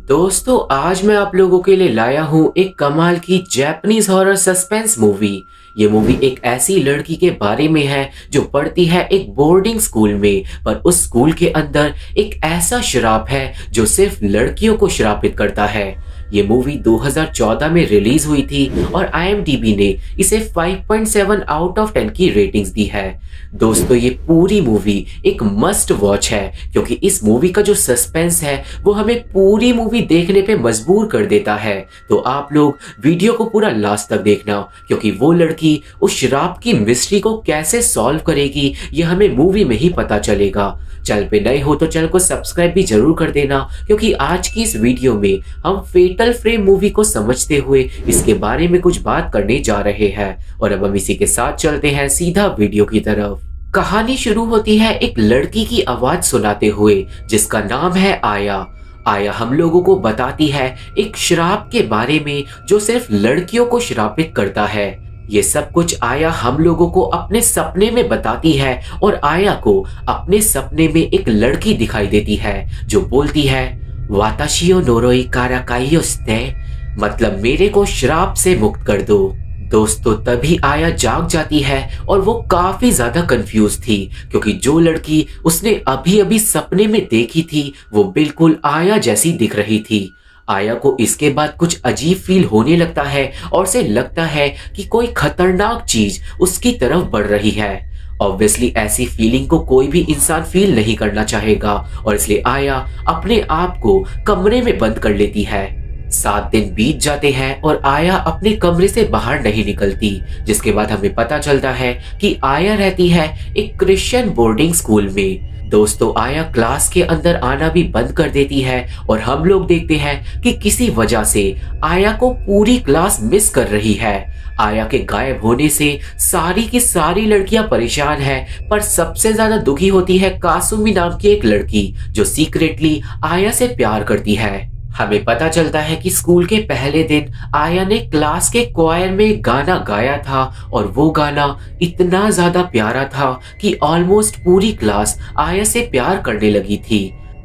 दोस्तों आज मैं आप लोगों के लिए लाया हूँ एक कमाल की जापानीज हॉरर सस्पेंस मूवी। ये मूवी एक ऐसी लड़की के बारे में है जो पढ़ती है एक बोर्डिंग स्कूल में, पर उस स्कूल के अंदर एक ऐसा श्राप है जो सिर्फ लड़कियों को श्रापित करता है। ये मूवी 2014 में रिलीज हुई थी और IMDb ने इसे 5.7 आउट ऑफ 10 की रेटिंग्स दी है। दोस्तों ये पूरी मूवी एक मस्ट वॉच है क्योंकि इस मूवी का जो सस्पेंस है वो हमें पूरी मूवी देखने पे मजबूर कर देता है। तो आप लोग वीडियो को पूरा लास्ट तक देखना क्योंकि वो लड़की उस श्राप की मिस्ट्री को कैसे सॉल्व करेगी ये हमें मूवी में ही पता चलेगा। चैनल पे नए हो तो चैनल को सब्सक्राइब भी जरूर कर देना क्योंकि आज की इस वीडियो में हम फेटल फ्रेम मूवी को समझते हुए इसके बारे में कुछ बात करने जा रहे हैं। और अब हम इसी के साथ चलते हैं सीधा वीडियो की तरफ। कहानी शुरू होती है एक लड़की की आवाज सुनाते हुए जिसका नाम है आया। आया हम लोगों को बताती है एक श्राप के बारे में जो सिर्फ लड़कियों को श्रापित करता है। ये सब कुछ आया हम लोगों को अपने सपने में बताती है और आया को अपने सपने में एक लड़की दिखाई देती है जो बोलती है वाताशियो नोरोई काराकाइयोस्ते, मतलब मेरे को श्राप से मुक्त कर दो। दोस्तों तभी आया जाग जाती है और वो काफी ज्यादा कंफ्यूज थी क्योंकि जो लड़की उसने अभी अभी सपने में देखी थी वो बिल्कुल आया जैसी दिख रही थी। आया को इसके बाद कुछ अजीब फील होने लगता है और उसे लगता है कि कोई खतरनाक चीज उसकी तरफ बढ़ रही है। ऑब्वियसली ऐसी फीलिंग को कोई भी इंसान फील नहीं करना चाहेगा और इसलिए आया अपने आप को कमरे में बंद कर लेती है। 7 दिन बीत जाते हैं और आया अपने कमरे से बाहर नहीं निकलती, जिसके बाद हमें पता चलता है कि आया रहती है एक क्रिश्चियन बोर्डिंग स्कूल में। दोस्तों आया क्लास के अंदर आना भी बंद कर देती है और हम लोग देखते हैं कि किसी वजह से आया को पूरी क्लास मिस कर रही है। आया के गायब होने से सारी की सारी लड़कियां परेशान हैं, पर सबसे ज्यादा दुखी होती है कासुमी नाम की एक लड़की जो सीक्रेटली आया से प्यार करती है। हमें पता चलता है कि स्कूल के पहले दिन आया ने क्लास के क्वायर में गाना गाया था और वो गाना इतना ज्यादा प्यारा था कि ऑलमोस्ट पूरी क्लास आया से प्यार करने लगी थी।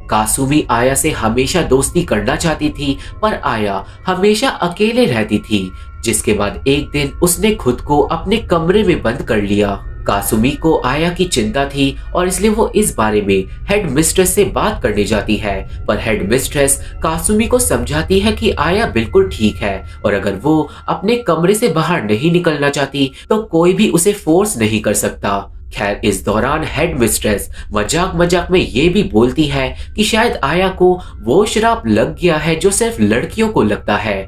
कासुमी आया से हमेशा दोस्ती करना चाहती थी पर आया हमेशा अकेले रहती थी, जिसके बाद एक दिन उसने खुद को अपने कमरे में बंद कर लिया। कासुमी को आया की चिंता थी और इसलिए वो इस बारे में हेड मिस्ट्रेस से बात करने जाती है, पर हेड मिस्ट्रेस कासुमी को समझाती है कि आया बिल्कुल ठीक है और अगर वो अपने कमरे से बाहर नहीं निकलना चाहती तो कोई भी उसे फोर्स नहीं कर सकता। खैर इस दौरान हेड मिस्ट्रेस मजाक मजाक में ये भी बोलती है कि शायद आया को वो श्राप लग गया है जो सिर्फ लड़कियों को लगता है।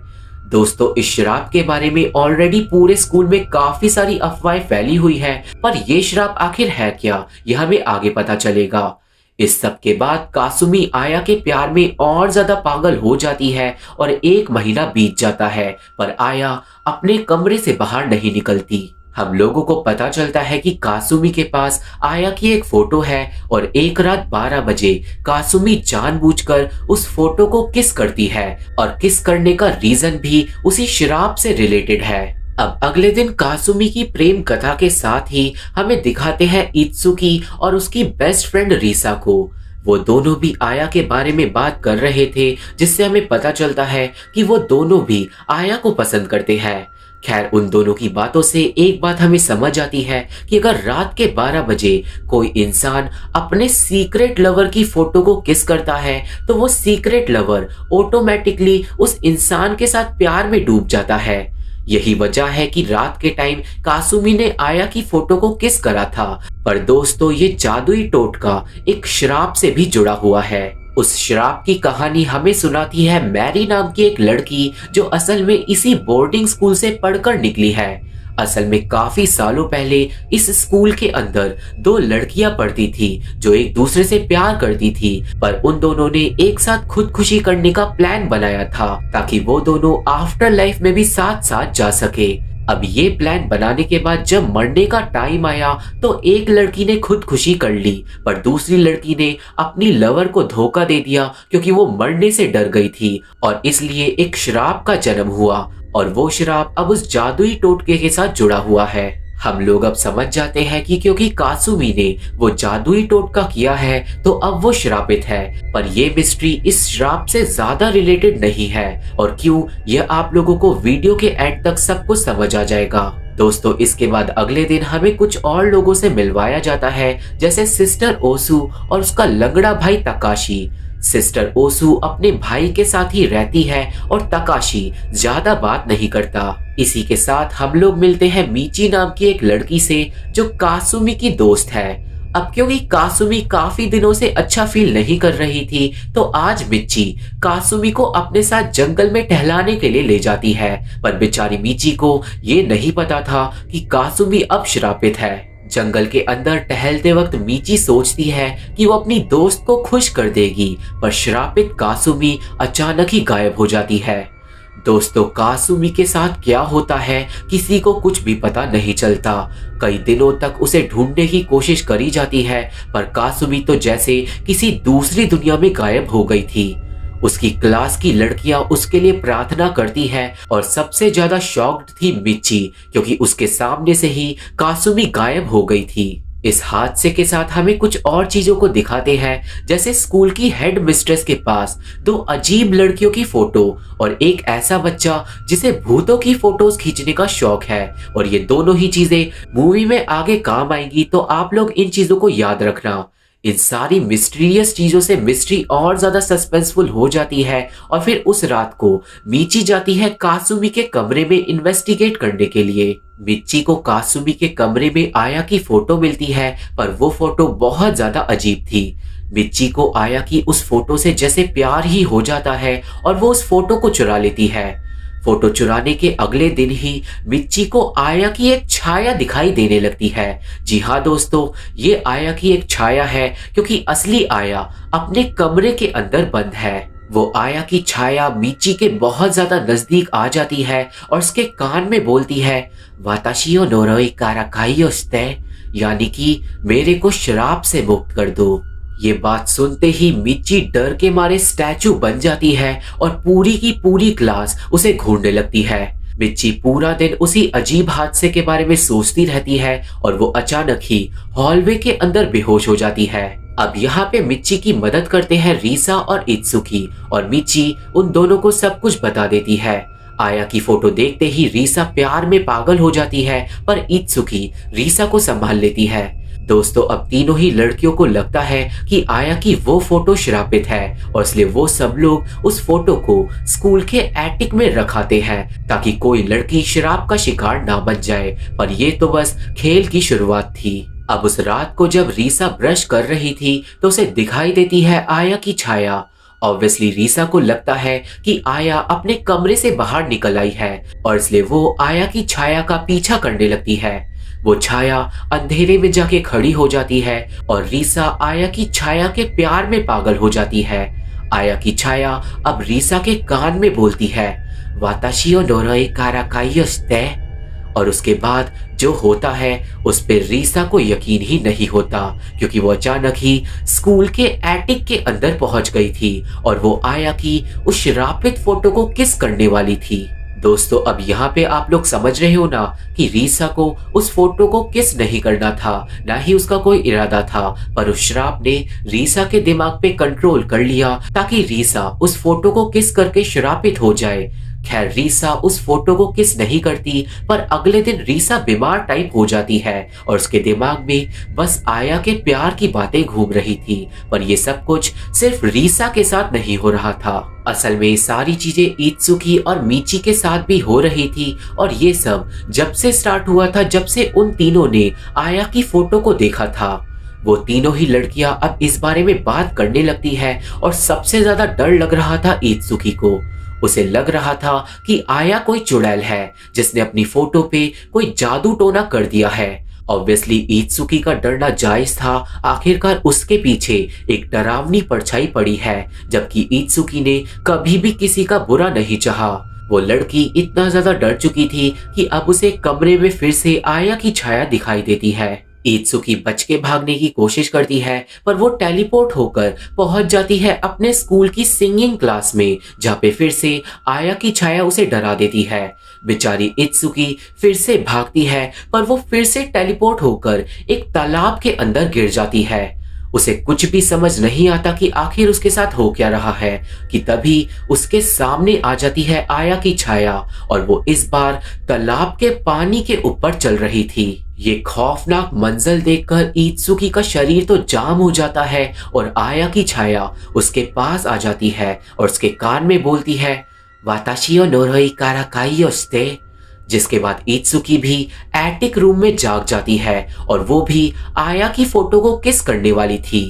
दोस्तों इस श्राप के बारे में ऑलरेडी पूरे स्कूल में काफी सारी अफवाहें फैली हुई है, पर यह श्राप आखिर है क्या यह हमें आगे पता चलेगा। इस सब के बाद कासुमी आया के प्यार में और ज्यादा पागल हो जाती है और 1 महीना बीत जाता है पर आया अपने कमरे से बाहर नहीं निकलती। हम लोगों को पता चलता है कि कासुमी के पास आया की एक फोटो है और एक रात 12 बजे कासुमी जानबूझकर उस फोटो को किस करती है और किस करने का रीजन भी उसी श्राप से रिलेटेड है। अब अगले दिन कासुमी की प्रेम कथा के साथ ही हमें दिखाते हैं इत्सुकी और उसकी बेस्ट फ्रेंड रीसा को। वो दोनों भी आया के बारे में बात कर रहे थे, जिससे हमें पता चलता है कि वो दोनों भी आया को पसंद करते हैं। खैर उन दोनों की बातों से एक बात हमें समझ आती है कि अगर रात के 12 बजे कोई इंसान अपने सीक्रेट लवर की फोटो को किस करता है तो वो सीक्रेट लवर ऑटोमेटिकली उस इंसान के साथ प्यार में डूब जाता है। यही वजह है कि रात के टाइम कासुमी ने आया की फोटो को किस करा था। पर दोस्तों ये जादुई टोटका एक श्राप से भी जुड़ा हुआ है। उस श्राप की कहानी हमें सुनाती है मैरी नाम की एक लड़की जो असल में इसी बोर्डिंग स्कूल से पढ़कर निकली है। असल में काफी सालों पहले इस स्कूल के अंदर 2 लड़कियां पढ़ती थी जो एक दूसरे से प्यार करती थी, पर उन दोनों ने एक साथ खुदकुशी करने का प्लान बनाया था ताकि वो दोनों आफ्टर लाइफ में भी साथ साथ जा सके। अब ये प्लान बनाने के बाद जब मरने का टाइम आया तो एक लड़की ने खुदकुशी कर ली, पर दूसरी लड़की ने अपनी लवर को धोखा दे दिया क्योंकि वो मरने से डर गई थी और इसलिए एक श्राप का जन्म हुआ और वो श्राप अब उस जादुई टोटके के साथ जुड़ा हुआ है। हम लोग अब समझ जाते हैं कि क्योंकि कासुमी ने वो जादुई टोटका किया है तो अब वो श्रापित है, पर ये मिस्ट्री इस श्राप से ज्यादा रिलेटेड नहीं है और क्यों, यह आप लोगों को वीडियो के एंड तक सब कुछ समझ आ जाएगा। दोस्तों इसके बाद अगले दिन हमें कुछ और लोगों से मिलवाया जाता है, जैसे सिस्टर ओसु और उसका लंगड़ा भाई तकाशी। सिस्टर ओसु अपने भाई के साथ ही रहती है और तकाशी ज्यादा बात नहीं करता। इसी के साथ हम लोग मिलते हैं मीची नाम की एक लड़की से जो कासुमी की दोस्त है। अब क्योंकि कासुमी काफी दिनों से अच्छा फील नहीं कर रही थी तो आज मिची कासुमी को अपने साथ जंगल में टहलाने के लिए ले जाती है, पर बेचारी मिची को ये नहीं पता था कि कासुमी अब श्रापित है। जंगल के अंदर टहलते वक्त मीची सोचती है कि वो अपनी दोस्त को खुश कर देगी, पर श्रापित कासुमी अचानक ही गायब हो जाती है। दोस्तों कासुमी के साथ क्या होता है किसी को कुछ भी पता नहीं चलता। कई दिनों तक उसे ढूंढने की कोशिश करी जाती है, पर कासुमी तो जैसे किसी दूसरी दुनिया में गायब हो गई थी। उसकी क्लास की लड़कियां उसके लिए प्रार्थना करती हैं और सबसे ज्यादा शॉक्ड थी मिची, क्योंकि उसके सामने से ही कासुमी गायब हो गई थी। इस हादसे के साथ हमें कुछ और चीजों को दिखाते हैं, जैसे स्कूल की हेड मिस्ट्रेस के पास दो अजीब लड़कियों की फोटो और एक ऐसा बच्चा जिसे भूतों की फोटोज खींचने का शौक है। और ये दोनों ही चीजें मूवी में आगे काम आएंगी, तो आप लोग इन चीजों को याद रखना। इन सारी मिस्टीरियस चीजों से मिस्ट्री और ज्यादा सस्पेंसफुल हो जाती है और फिर उस रात को मीची जाती है कासुमी के कमरे में इन्वेस्टिगेट करने के लिए। मिची को कासुमी के कमरे में आया की फोटो मिलती है, पर वो फोटो बहुत ज्यादा अजीब थी। मिची को आया की उस फोटो से जैसे प्यार ही हो जाता है और वो उस फोटो को चुरा लेती है। फोटो चुराने के अगले दिन ही मिची को आया की एक छाया दिखाई देने लगती है। जी हाँ दोस्तों, ये आया की एक छाया है, क्योंकि असली आया अपने कमरे के अंदर बंद है। वो आया की छाया मिची के बहुत ज्यादा नजदीक आ जाती है और उसके कान में बोलती है, वाताशियो नोरोई काराकाइयोस्ते, यानी कि मेरे को शराब से मुक्त कर दो। ये बात सुनते ही मिची डर के मारे स्टैचू बन जाती है और पूरी की पूरी क्लास उसे घूरने लगती है। मिची पूरा दिन उसी अजीब हादसे के बारे में सोचती रहती है और वो अचानक ही हॉलवे के अंदर बेहोश हो जाती है। अब यहाँ पे मिची की मदद करते हैं रीसा और इत्सुकी, और मिची उन दोनों को सब कुछ बता देती है। आया की फोटो देखते ही रीसा प्यार में पागल हो जाती है, पर इत्सुकी रीसा को संभाल लेती है। दोस्तों अब तीनों ही लड़कियों को लगता है कि आया की वो फोटो श्रापित है और इसलिए वो सब लोग उस फोटो को स्कूल के एटिक में रखाते हैं ताकि कोई लड़की शराब का शिकार ना बन जाए, पर ये तो बस खेल की शुरुआत थी। अब उस रात को जब रीसा ब्रश कर रही थी तो उसे दिखाई देती है आया की छाया। ऑब्वियसली रीसा को लगता है कि आया अपने कमरे से बाहर निकल आई है और इसलिए वो आया की छाया का पीछा करने लगती है। वो छाया अंधेरे में जाके खड़ी हो जाती है और रीसा आया की छाया के प्यार में पागल हो जाती है। आया की छाया अब रीसा के कान में बोलती है, वाताशियो नोरोई काराकाइयोस्ते, और उसके बाद जो होता है उस पर रीसा को यकीन ही नहीं होता, क्योंकि वो अचानक ही स्कूल के एटिक के अंदर पहुंच गई थी और वो आया की उस श्रापित फोटो को किस करने वाली थी। दोस्तों अब यहाँ पे आप लोग समझ रहे हो ना कि रीसा को उस फोटो को किस नहीं करना था, ना ही उसका कोई इरादा था, पर उस श्राप ने रीसा के दिमाग पे कंट्रोल कर लिया ताकि रीसा उस फोटो को किस करके श्रापित हो जाए। खैर रीसा उस फोटो को किस नहीं करती, पर अगले दिन रीसा बीमार टाइप हो जाती है और उसके दिमाग में बस आया के प्यार की बातें घूम रही थी। पर ये सब कुछ सिर्फ रीसा के साथ नहीं हो रहा था, असल में सारी चीजें इत्सुकी और मिची के साथ भी हो रही थी। और ये सब जब से स्टार्ट हुआ था जब से उन तीनों ने आया की फोटो को देखा था। वो तीनों ही लड़कियां अब इस बारे में बात करने लगती है और सबसे ज्यादा डर लग रहा था इत्सुकी को। उसे लग रहा था कि आया कोई चुड़ैल है जिसने अपनी फोटो पे कोई जादू टोना कर दिया है। ऑब्वियसली इत्सुकी का डरना जायज था, आखिरकार उसके पीछे एक डरावनी परछाई पड़ी है, जबकि इत्सुकी ने कभी भी किसी का बुरा नहीं चाहा। वो लड़की इतना ज्यादा डर चुकी थी कि अब उसे कमरे में फिर से आया की छाया दिखाई देती है। इत्सुकी बच के भागने की कोशिश करती है, पर वो टेलीपोर्ट होकर पहुंच जाती है अपने स्कूल की सिंगिंग क्लास में, जहाँ पे फिर से आया की छाया उसे डरा देती है। बेचारी इत्सुकी फिर से भागती है, पर वो फिर से टेलीपोर्ट होकर एक तालाब के अंदर गिर जाती है। उसे कुछ भी समझ नहीं आता कि आखिर उसके साथ हो क्या रहा है, कि तभी उसके सामने आ जाती है आया की छाया, और वो इस बार तालाब के पानी के ऊपर चल रही थी। ये खौफनाक मंजर देखकर इत्सुकी का शरीर तो जाम हो जाता है, और आया की छाया उसके पास आ जाती है और उसके कान में बोलती है, वाताशी ओ नोरोई कारा काइयो शिते। जिसके बाद इत्सुकी भी एटिक रूम में जाग जाती है, और वो भी आया की फोटो को किस करने वाली थी।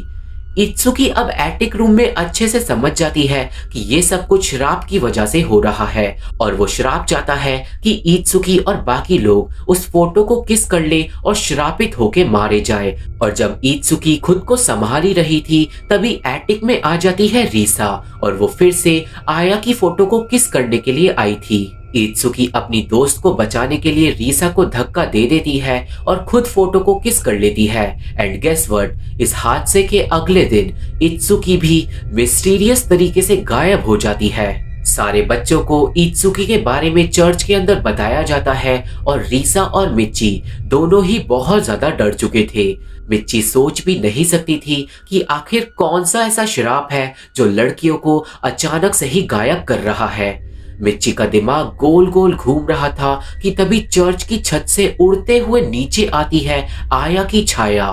इत्सुकी अब एटिक रूम में अच्छे से समझ जाती है कि ये सब कुछ श्राप की वजह से हो रहा है, और वो श्राप चाहता है कि इत्सुकी और बाकी लोग उस फोटो को किस कर ले और श्रापित होके मारे जाए। और जब इत्सुकी खुद को संभाल ही रही थी, तभी एटिक में आ जाती है रीसा, और वो फिर से आया की फोटो को किस करने के लिए आई थी। इत्सुकी अपनी दोस्त को बचाने के लिए रीसा को धक्का दे देती है और खुद फोटो को किस कर लेती है। एंड गेस व्हाट, इस हादसे के अगले दिन इत्सुकी भी मिस्टीरियस तरीके से गायब हो जाती है। सारे बच्चों को इत्सुकी के बारे में चर्च के अंदर बताया जाता है, और रीसा और मिच्ची दोनों ही बहुत ज्यादा डर चुके थे। मिच्ची सोच भी नहीं सकती थी कि आखिर कौन सा ऐसा श्राप है जो लड़कियों को अचानक से ही गायब कर रहा है। मिच्ची का दिमाग गोल गोल घूम रहा था कि तभी चर्च की छत से उड़ते हुए नीचे आती है आया की छाया।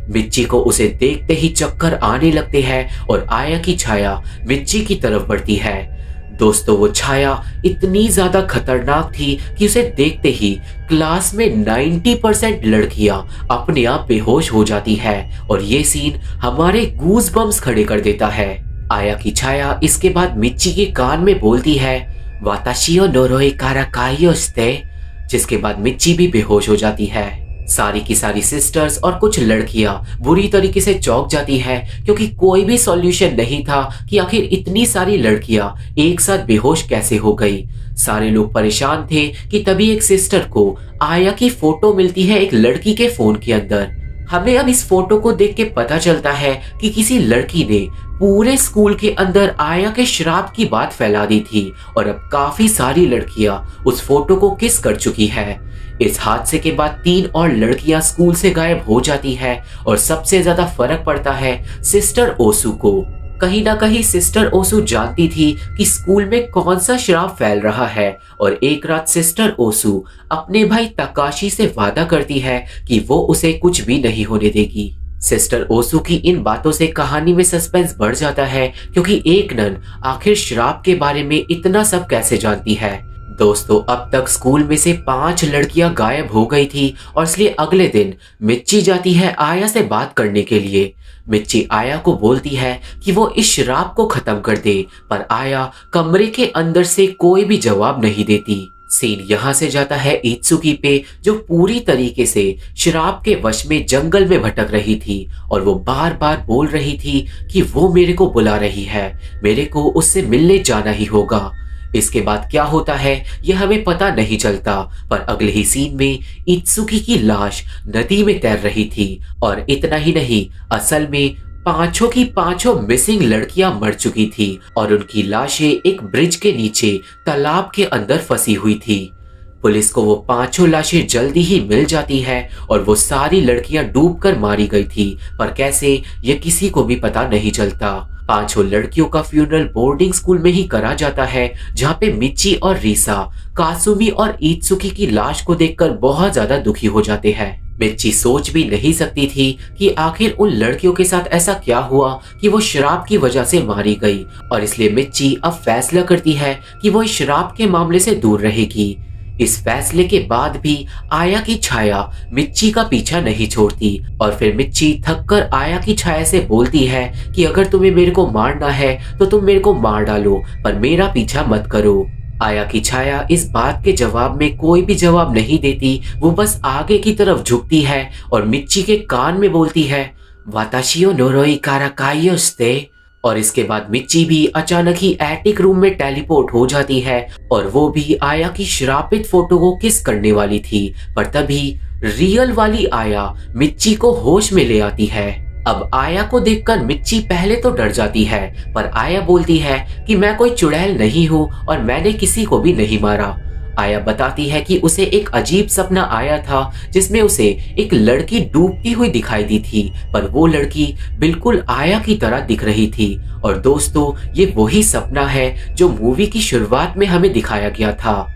मिच्ची को उसे देखते ही चक्कर आने लगते हैं, और आया की छाया मिच्ची की तरफ बढ़ती है। दोस्तों, वो छाया इतनी ज्यादा खतरनाक थी कि उसे देखते ही क्लास में 90% लड़कियां अपने आप बेहोश हो जाती है, और ये सीन हमारे गूज बम्स खड़े कर देता है। आया की छाया इसके बाद मिच्ची के कान में बोलती है, वाताशी ओ नोरोई कारा काइयो शिते। जिसके बाद मिच्ची भी बेहोश हो जाती है। सारी की सारी सिस्टर्स और कुछ लड़कियां बुरी तरीके से चौंक जाती है, क्योंकि कोई भी सॉल्यूशन नहीं था कि आखिर इतनी सारी लड़कियां एक साथ बेहोश कैसे हो गई। सारे लोग परेशान थे कि तभी एक सिस्टर को आया की फोटो मिलती है एक लड़की के फोन के अंदर। हमें अब इस फोटो को देख के पता चलता है कि किसी लड़की ने पूरे स्कूल के अंदर आया के श्राप की बात फैला दी थी, और अब काफी सारी लड़कियां उस फोटो को किस कर चुकी है। इस हादसे के बाद 3 और लड़कियां स्कूल से गायब हो जाती है, और सबसे ज्यादा फर्क पड़ता है सिस्टर ओसू को। कहीं ना कहीं सिस्टर ओसू जानती थी कि स्कूल में कौन सा श्राप फैल रहा है, और एक रात सिस्टर ओसू अपने भाई तकाशी से वादा करती है कि वो उसे कुछ भी नहीं होने देगी। सिस्टर ओसू की इन बातों से कहानी में सस्पेंस बढ़ जाता है, क्योंकि एक नन आखिर श्राप के बारे में इतना सब कैसे जानती है। दोस्तों, अब तक स्कूल में से 5 लड़कियां गायब हो गई थी, और इसलिए अगले दिन मिच्ची जाती है आया से बात करने के लिए। मिच्ची आया को बोलती है कि वो इस श्राप को खत्म कर दे, पर आया कमरे के अंदर से कोई भी जवाब नहीं देती। सीन यहाँ से जाता है इत्सुकी पे, जो पूरी तरीके से श्राप के वश में जंगल में भटक रही थी, और वो बार बार बोल रही थी कि वो मेरे को बुला रही है, मेरे को उससे मिलने जाना ही होगा। इसके बाद क्या होता है यह हमें पता नहीं चलता, पर अगले ही सीन में इत्सुकी की लाश नदी में तैर रही थी, और इतना ही नहीं, असल में 5 की 5 मिसिंग लड़कियां मर चुकी थी, और उनकी लाशें एक ब्रिज के नीचे तालाब के अंदर फंसी हुई थी। पुलिस को वो 5 लाशें जल्दी ही मिल जाती है, और वो सारी लड़कियां डूबकर मारी गई थी, पर कैसे ये किसी को भी पता नहीं चलता। 5 लड़कियों का फ्यूनरल बोर्डिंग स्कूल में ही करा जाता है, जहाँ पे मिच्ची और रीसा कासुमी और इत्सुकी की लाश को देखकर बहुत ज्यादा दुखी हो जाते हैं। मिच्ची सोच भी नहीं सकती थी कि आखिर उन लड़कियों के साथ ऐसा क्या हुआ कि वो शराब की वजह से मारी गई, और इसलिए मिच्ची अब फैसला करती है कि वो इस शराब के मामले से दूर रहेगी। इस फैसले के बाद भी आया की छाया मिच्ची का पीछा नहीं छोड़ती, और फिर मिच्ची थककर आया की छाया से बोलती है कि अगर तुम्हें मेरे को मारना है तो तुम मेरे को मार डालो, पर मेरा पीछा मत करो। आया की छाया इस बात के जवाब में कोई भी जवाब नहीं देती, वो बस आगे की तरफ झुकती है और मिच्ची के कान में बोलती है, वाताशी ओ नोरोई कारा काइयो शिते। और इसके बाद मिच्ची भी अचानक ही एटिक रूम में टेलीपोर्ट हो जाती है, और वो भी आया की श्रापित फोटो को किस करने वाली थी, पर तभी रियल वाली आया मिच्ची को होश में ले आती है। अब आया को देखकर मिच्ची पहले तो डर जाती है, पर आया बोलती है कि मैं कोई चुड़ैल नहीं हूँ और मैंने किसी को भी नहीं मारा। आया बताती है कि उसे एक अजीब सपना आया था जिसमें उसे एक लड़की डूबती हुई दिखाई दी थी, पर वो लड़की बिल्कुल आया की तरह दिख रही थी। और दोस्तों, ये वही सपना है जो मूवी की शुरुआत में हमें दिखाया गया था।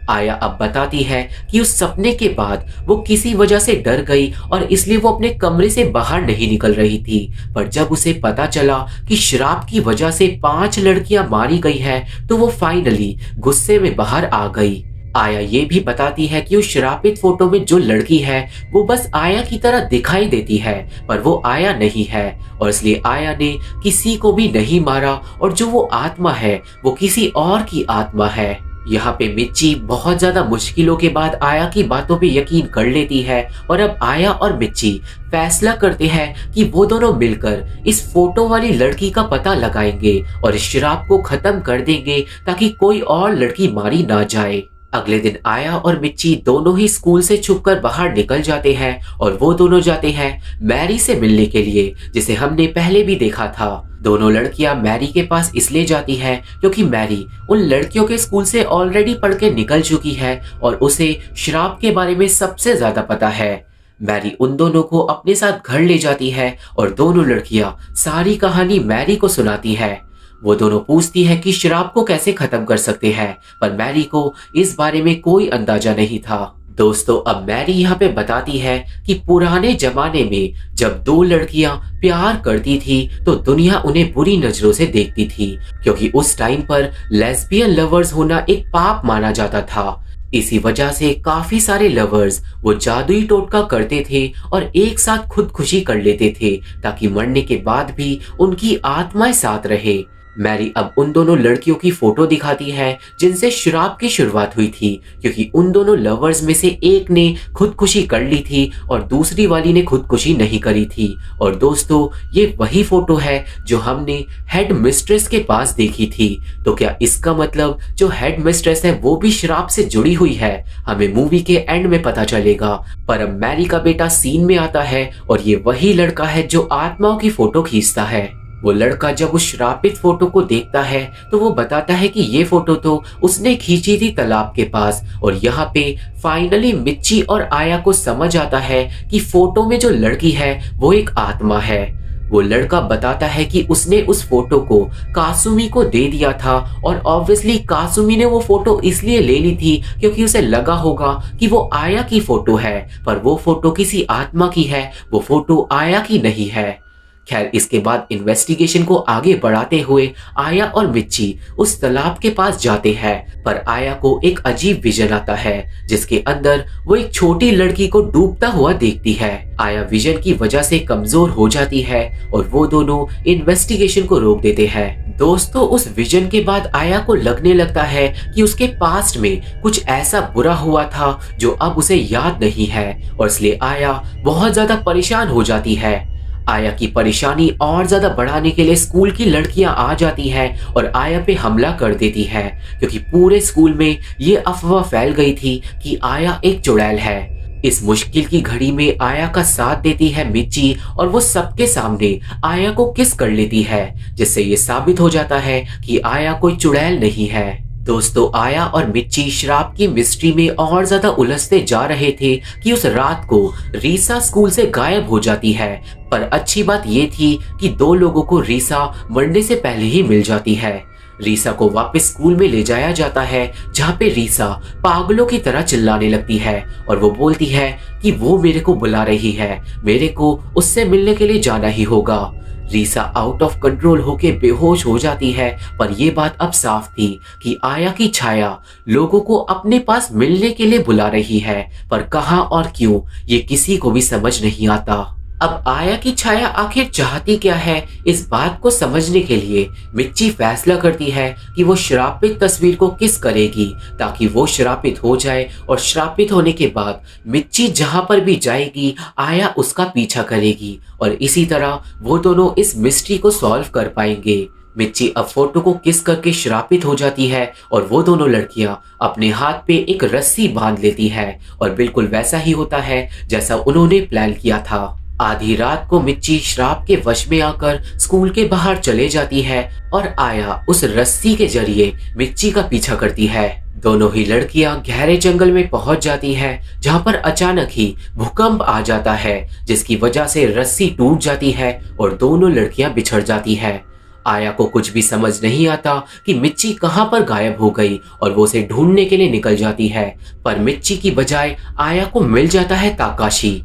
आया अब बताती है कि उस सपने के बाद वो किसी वजह से डर गई और इसलिए वो अपने कमरे से बाहर नहीं निकल रही थी। पर जब उसे पता चला कि श्राप की वजह से 5 लड़कियां मारी गई हैं, तो वो फाइनली गुस्से में बाहर आ गई। आया ये भी बताती है कि उस श्रापित फोटो में जो लड़की है वो बस आया की तरह दिखाई देती है, पर वो आया नहीं है और इसलिए आया ने किसी को भी नहीं मारा और जो वो आत्मा है वो किसी और की आत्मा है। यहाँ पे मिच्ची बहुत ज्यादा मुश्किलों के बाद आया की बातों पे यकीन कर लेती है और अब आया और मिच्ची फैसला करते हैं कि वो दोनों मिलकर इस फोटो वाली लड़की का पता लगाएंगे और इस श्राप को खत्म कर देंगे ताकि कोई और लड़की मारी ना जाए। अगले दिन आया और मिच्ची दोनों ही स्कूल से छुपकर बाहर निकल जाते हैं और वो दोनों जाते हैं मैरी से मिलने के लिए, जिसे हमने पहले भी देखा था। दोनों लड़कियां मैरी के पास इसलिए जाती हैं क्योंकि मैरी उन लड़कियों के स्कूल से ऑलरेडी पढ़ के निकल चुकी है और उसे श्राप के बारे में सबसे ज्यादा पता है। मैरी उन दोनों को अपने साथ घर ले जाती है और दोनों लड़कियां सारी कहानी मैरी को सुनाती है। वो दोनों पूछती है कि श्राप को कैसे खत्म कर सकते हैं, पर मैरी को इस बारे में कोई अंदाजा नहीं था। दोस्तों, अब मैरी यहाँ पे बताती है कि पुराने जमाने में जब 2 लड़कियां प्यार करती थी तो दुनिया उन्हें बुरी नजरों से देखती थी, क्योंकि उस टाइम पर लेस्बियन लवर्स होना एक पाप माना जाता था। इसी वजह से काफी सारे लवर्स वो जादुई टोटका करते थे और एक साथ खुदकुशी कर लेते थे ताकि मरने के बाद भी उनकी आत्माएं साथ रहे। मैरी अब उन दोनों लड़कियों की फोटो दिखाती है जिनसे श्राप की शुरुआत हुई थी, क्योंकि उन दोनों लवर्स में से एक ने खुदकुशी कर ली थी और दूसरी वाली ने खुदकुशी नहीं करी थी। और दोस्तों, ये वही फोटो है जो हमने हेड मिस्ट्रेस के पास देखी थी। तो क्या इसका मतलब जो हेड मिस्ट्रेस है वो भी श्राप से जुड़ी हुई है? हमें मूवी के एंड में पता चलेगा। पर अब मैरी का बेटा सीन में आता है और ये वही लड़का है जो आत्माओं की फोटो खींचता है। वो लड़का जब उस श्रापित फोटो को देखता है तो वो बताता है कि ये फोटो तो उसने खींची थी तालाब के पास। और यहाँ पे फाइनली मिच्ची और आया को समझ आता है कि फोटो में जो लड़की है वो एक आत्मा है। वो लड़का बताता है कि उसने उस फोटो को कासुमी को दे दिया था और ऑब्वियसली कासुमी ने वो फोटो इसलिए ले ली थी क्योंकि उसे लगा होगा कि वो आया की फोटो है, पर वो फोटो किसी आत्मा की है, वो फोटो आया की नहीं है। खैर, इसके बाद इन्वेस्टिगेशन को आगे बढ़ाते हुए आया और मिच्ची उस तालाब के पास जाते हैं, पर आया को एक अजीब विजन आता है जिसके अंदर वो एक छोटी लड़की को डूबता हुआ देखती है। आया विजन की वजह से कमजोर हो जाती है और वो दोनों इन्वेस्टिगेशन को रोक देते हैं। दोस्तों, उस विजन के बाद आया को लगने लगता है कि उसके पास्ट में कुछ ऐसा बुरा हुआ था जो अब उसे याद नहीं है और इसलिए आया बहुत ज्यादा परेशान हो जाती है। आया की परेशानी और ज्यादा बढ़ाने के लिए स्कूल की लड़कियां आ जाती हैं और आया पे हमला कर देती हैं, क्योंकि पूरे स्कूल में ये अफवाह फैल गई थी कि आया एक चुड़ैल है। इस मुश्किल की घड़ी में आया का साथ देती है मिच्ची और वो सबके सामने आया को किस कर लेती है, जिससे ये साबित हो जाता है कि आया कोई चुड़ैल नहीं है। दोस्तों, आया और मिच्ची श्राप की मिस्ट्री में और ज्यादा उलझते जा रहे थे कि उस रात को रीसा स्कूल से गायब हो जाती है। पर अच्छी बात ये थी कि 2 लोगों को रीसा मरने से पहले ही मिल जाती है। रीसा को वापस स्कूल में ले जाया जाता है, जहाँ पे रीसा पागलों की तरह चिल्लाने लगती है और वो बोलती है कि वो मेरे को बुला रही है, मेरे को उससे मिलने के लिए जाना ही होगा। रीसा आउट ऑफ कंट्रोल होके बेहोश हो जाती है, पर यह बात अब साफ थी कि आया की छाया लोगों को अपने पास मिलने के लिए बुला रही है, पर कहां और क्यों ये किसी को भी समझ नहीं आता। अब आया की छाया आखिर चाहती क्या है, इस बात को समझने के लिए मिच्ची फैसला करती है कि वो श्रापित तस्वीर को किस करेगी ताकि वो श्रापित हो जाए और श्रापित होने के बाद मिच्ची जहां पर भी जाएगी आया उसका पीछा करेगी और इसी तरह वो दोनों इस मिस्ट्री को सॉल्व कर पाएंगे। मिच्ची अब फोटो को किस करके श्रापित हो जाती है और वो दोनों लड़कियां अपने हाथ पे एक रस्सी बांध लेती है और बिल्कुल वैसा ही होता है जैसा उन्होंने प्लान किया था। आधी रात को मिच्ची श्राप के वश में आकर स्कूल के बाहर चले जाती है और आया उस रस्सी के जरिए मिच्ची का पीछा करती है। दोनों ही लड़कियां गहरे जंगल में पहुंच जाती हैं, जहां पर अचानक ही भूकंप आ जाता है जिसकी वजह से रस्सी टूट जाती है और दोनों लड़कियां बिछड़ जाती हैं। आया को कुछ भी समझ नहीं आता कि मिच्ची कहां पर गायब हो गई और वो उसे ढूंढने के लिए निकल जाती है, पर मिच्ची की बजाय आया को मिल जाता है ताकाशी।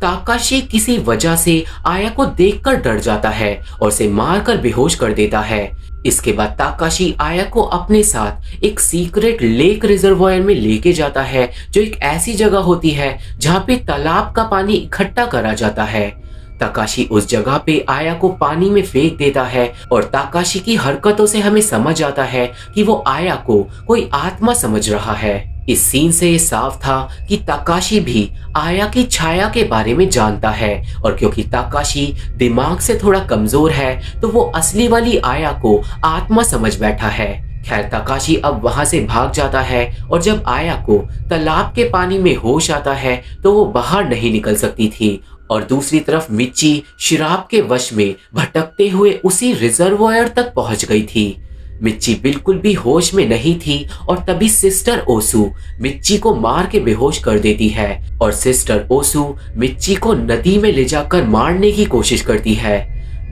ताकाशी किसी वजह से आया को देखकर डर जाता है और उसे मारकर बेहोश कर देता है। इसके बाद ताकाशी आया को अपने साथ एक सीक्रेट लेक रिजर्वायर में लेके जाता है, जो एक ऐसी जगह होती है जहाँ पे तालाब का पानी इकट्ठा करा जाता है। ताकाशी उस जगह पे आया को पानी में फेंक देता है और ताकाशी की हरकतों से हमें समझ आता है कि वो आया को कोई आत्मा समझ रहा है। इस सीन से ये साफ था कि ताकाशी भी आया की छाया के बारे में जानता है और क्योंकि ताकाशी दिमाग से थोड़ा कमजोर है तो वो असली वाली आया को आत्मा समझ बैठा है। खैर ताकाशी अब वहां से भाग जाता है और जब आया को तालाब के पानी में होश आता है तो वो बाहर नहीं निकल सकती थी और दूसरी तरफ मिच्ची शराब के वश में भटकते हुए उसी रिजर्वायर तक पहुंच गई थी। मिच्ची बिल्कुल भी होश में नहीं थी और तभी सिस्टर ओसु मिच्ची को मार के बेहोश कर देती है और सिस्टर ओसु मिच्ची को नदी में ले जाकर मारने की कोशिश करती है।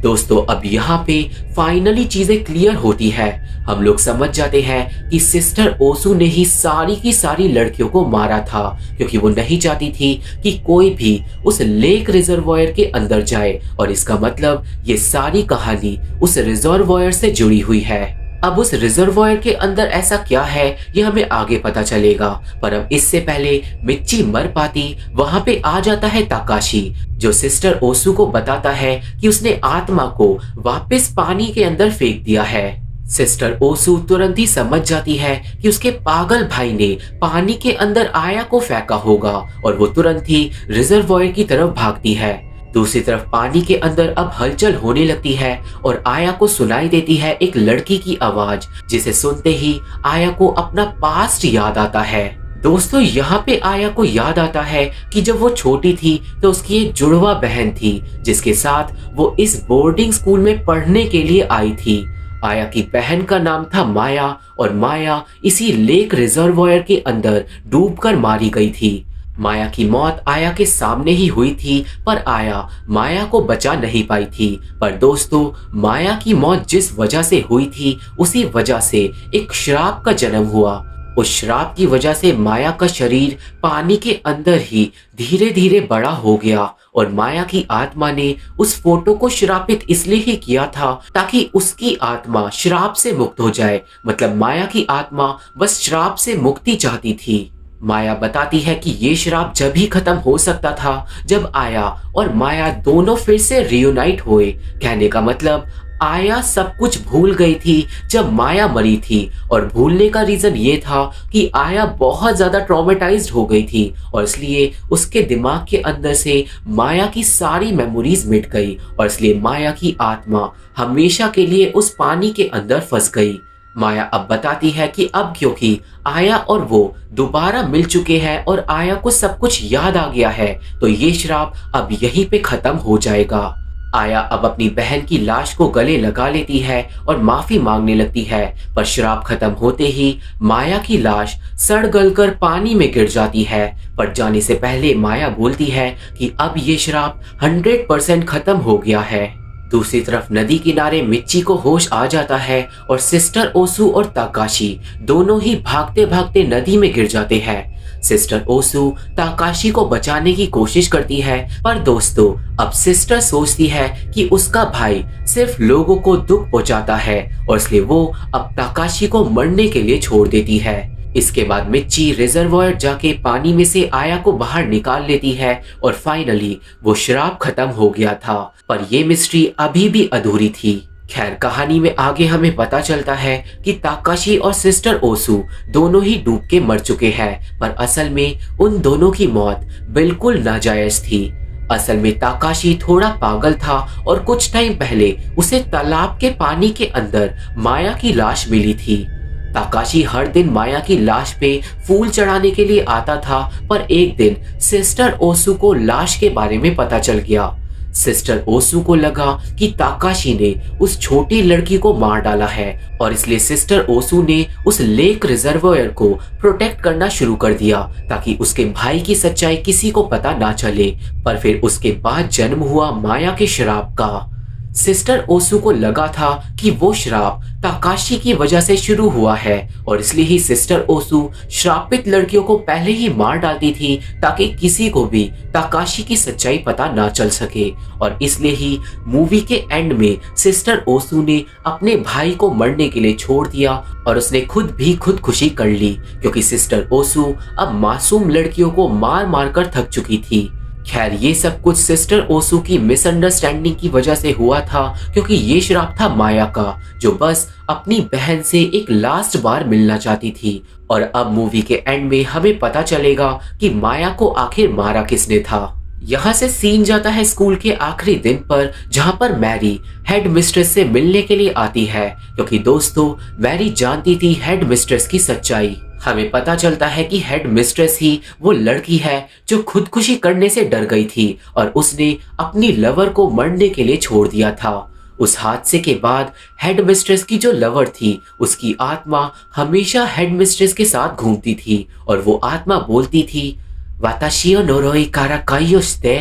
दोस्तों अब यहाँ पे फाइनली चीजें क्लियर होती है। हम लोग समझ जाते हैं कि सिस्टर ओसु ने ही सारी की सारी लड़कियों को मारा था, क्योंकि वो नहीं चाहती थी कि कोई भी उस लेक रिजर्वायर के अंदर जाए और इसका मतलब ये सारी कहानी उस रिजर्वायर से जुड़ी हुई है। अब उस रिजर्वायर के अंदर ऐसा क्या है ये हमें आगे पता चलेगा, पर अब इससे पहले मिच्ची मर पाती वहां पे आ जाता है ताकाशी, जो सिस्टर ओसु को बताता है कि उसने आत्मा को वापस पानी के अंदर फेंक दिया है। सिस्टर ओसु तुरंत ही समझ जाती है कि उसके पागल भाई ने पानी के अंदर आया को फेंका होगा और वो तुरंत ही रिजर्वायर की तरफ भागती है। दूसरी तरफ पानी के अंदर अब हलचल होने लगती है और आया को सुनाई देती है एक लड़की की आवाज, जिसे सुनते ही आया को अपना पास्ट याद आता है। दोस्तों यहाँ पे आया को याद आता है कि जब वो छोटी थी तो उसकी एक जुड़वा बहन थी जिसके साथ वो इस बोर्डिंग स्कूल में पढ़ने के लिए आई थी। आया की बहन का नाम था माया और माया इसी लेक रिजर्वायर के अंदर डूबकर मारी गई थी। माया की मौत आया के सामने ही हुई थी, पर आया माया को बचा नहीं पाई थी। पर दोस्तों माया की मौत जिस वजह से हुई थी उसी वजह से एक श्राप का जन्म हुआ। उस श्राप की वजह से माया का शरीर पानी के अंदर ही धीरे धीरे बड़ा हो गया और माया की आत्मा ने उस फोटो को श्रापित इसलिए ही किया था ताकि उसकी आत्मा श्राप से मुक्त हो जाए। मतलब माया की आत्मा बस श्राप से मुक्ति चाहती थी। माया बताती है कि ये श्राप जब ही खत्म हो सकता था जब आया और माया दोनों फिर से रियूनाइट हुए। कहने का मतलब आया सब कुछ भूल गई थी जब माया मरी थी और भूलने का रीजन ये था कि आया बहुत ज्यादा ट्रॉमेटाइज्ड हो गई थी और इसलिए उसके दिमाग के अंदर से माया की सारी मेमोरीज मिट गई और इसलिए माया की आत्मा हमेशा के लिए उस पानी के अंदर फंस गई। माया अब बताती है कि अब क्योंकि आया और वो दोबारा मिल चुके हैं और आया को सब कुछ याद आ गया है तो ये श्राप अब यहीं पे खत्म हो जाएगा। आया अब अपनी बहन की लाश को गले लगा लेती है और माफी मांगने लगती है, पर श्राप खत्म होते ही माया की लाश सड़ गलकर पानी में गिर जाती है। पर जाने से पहले माया बोलती है कि अब ये श्राप 100% खत्म हो गया है। दूसरी तरफ नदी किनारे मिच्ची को होश आ जाता है और सिस्टर ओसु और ताकाशी दोनों ही भागते भागते नदी में गिर जाते हैं। सिस्टर ओसु ताकाशी को बचाने की कोशिश करती है, पर दोस्तों अब सिस्टर सोचती है कि उसका भाई सिर्फ लोगों को दुख पहुंचाता है और इसलिए वो अब ताकाशी को मरने के लिए छोड़ देती है। इसके बाद मिच्ची रिजर्वायर जाके पानी में से आया को बाहर निकाल लेती है और फाइनली वो श्राप खत्म हो गया था, पर ये मिस्ट्री अभी भी अधूरी थी। खैर कहानी में आगे हमें पता चलता है कि ताकाशी और सिस्टर ओसु दोनों ही डूब के मर चुके हैं, पर असल में उन दोनों की मौत बिल्कुल नाजायज थी। असल में ताकाशी थोड़ा पागल था और कुछ टाइम पहले उसे तालाब के पानी के अंदर माया की लाश मिली थी। ताकाशी हर दिन माया की लाश पे फूल चढ़ाने के लिए आता था, पर एक दिन सिस्टर ओसु को लाश के बारे में पता चल गया। सिस्टर ओसु को लगा कि ताकाशी ने उस छोटी लड़की को मार डाला है और इसलिए सिस्टर ओसु ने उस लेक रिजर्वोयर को प्रोटेक्ट करना शुरू कर दिया ताकि उसके भाई की सच्चाई किसी को पता ना चले। पर फिर उसके बाद जन्म हुआ माया के श्राप का। सिस्टर ओसु को लगा था कि वो श्राप ताकाशी की वजह से शुरू हुआ है और इसलिए ही सिस्टर ओसु श्रापित लड़कियों को पहले ही मार डालती थी ताकि किसी को भी ताकाशी की सच्चाई पता ना चल सके। और इसलिए ही मूवी के एंड में सिस्टर ओसु ने अपने भाई को मरने के लिए छोड़ दिया और उसने खुद भी खुदकुशी कर ली क्योंकि सिस्टर ओसु अब मासूम लड़कियों को मार मार कर थक चुकी थी। खैर ये सब कुछ सिस्टर ओसु की मिसअंडरस्टैंडिंग की वजह से हुआ था क्योंकि ये श्राप था माया का, जो बस अपनी बहन से एक लास्ट बार मिलना चाहती थी। और अब मूवी के एंड में हमें पता चलेगा कि माया को आखिर मारा किसने था। यहाँ से सीन जाता है स्कूल के आखिरी दिन पर, जहाँ पर मैरी हेड मिस्ट्रेस से मिलने के लिए आती है क्योंकि दोस्तों मैरी जानती थी हेड मिस्ट्रेस की सच्चाई। हमें पता चलता है कि हेड मिस्ट्रेस ही वो लड़की है जो खुदकुशी करने से डर गई थी और उसने अपनी लवर को मरने के लिए छोड़ दिया था। उस हादसे के बाद हेड मिस्ट्रेस की जो लवर थी उसकी आत्मा हमेशा हेड मिस्ट्रेस के साथ घूमती थी और वो आत्मा बोलती थी वाताशी ओ नोरोई कारा काइयो शिते,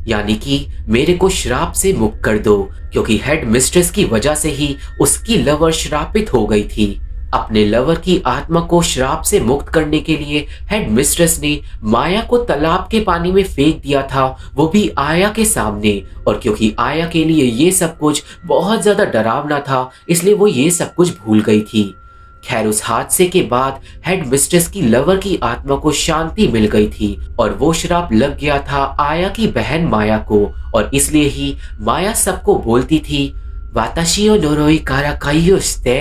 यानी कि मेरे को श्राप से मुक्त कर दो, क्योंकि हेड मिस्ट्रेस की वजह से ही उसकी लवर श्रापित हो गई थी। अपने लवर की आत्मा को श्राप से मुक्त करने के लिए हेड मिस्ट्रेस ने माया को तालाब के पानी में फेंक दिया था, वो भी आया के सामने। और क्योंकि आया के लिए ये सब कुछ बहुत ज्यादा डरावना था इसलिए वो ये सब कुछ भूल गई थी। खैर उस हादसे के बाद हेड मिस्ट्रेस की लवर की आत्मा को शांति मिल गई थी और वो श्राप लग गया था आया की बहन माया को और इसलिए ही माया सबको बोलती थी वाताशी ओ नोरोई कारा काइयो शिते।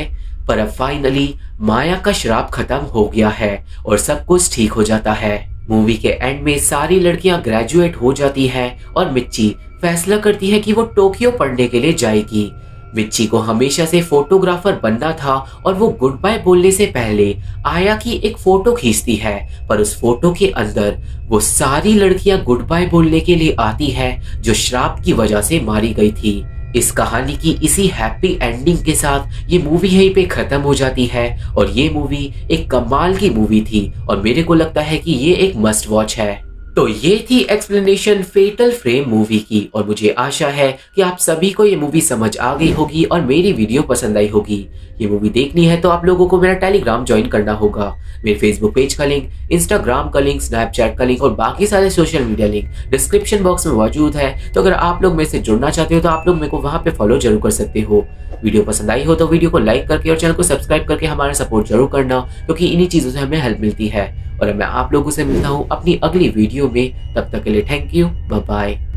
पर अब फाइनली माया का श्राप खत्म हो गया है और सब कुछ ठीक हो जाता है। मूवी के एंड में सारी लड़कियां ग्रेजुएट हो जाती हैं और मिच्ची फैसला करती है कि वो टोक्यो पढ़ने के लिए जाएगी। मिच्ची को हमेशा से फोटोग्राफर बनना था और वो गुड बाय बोलने से पहले आया की एक फोटो खींचती है, पर उस फोटो के अंदर वो सारी लड़कियां गुड बाय बोलने के लिए आती है जो श्राप की वजह से मारी गई थी। इस कहानी की इसी हैप्पी एंडिंग के साथ ये मूवी यहीं पे खत्म हो जाती है और ये मूवी एक कमाल की मूवी थी और मेरे को लगता है कि ये एक मस्ट वॉच है। तो ये थी एक्सप्लेनेशन फेटल फ्रेम मूवी की और मुझे आशा है कि आप सभी को ये मूवी समझ आ गई होगी और मेरी वीडियो पसंद आई होगी। ये मूवी देखनी है तो आप लोगों को मेरा टेलीग्राम ज्वाइन करना होगा। मेरे फेसबुक पेज का लिंक, इंस्टाग्राम का लिंक, स्नैपचैट का लिंक और बाकी सारे social media link description box में मौजूद है। तो अगर आप लोग मेरे से जुड़ना चाहते हो तो आप लोग मेरे को वहां पे फॉलो जरूर कर सकते हो। वीडियो पसंद आई हो तो वीडियो को लाइक करके और चैनल को सब्सक्राइब करके हमारा सपोर्ट जरूर करना, क्योंकि इन्हीं चीजों से हमें हेल्प मिलती है। और मैं आप लोगों से मिलता हूँ अपनी अगली वीडियो में, तब तक के लिए थैंक यू, बाय बाय।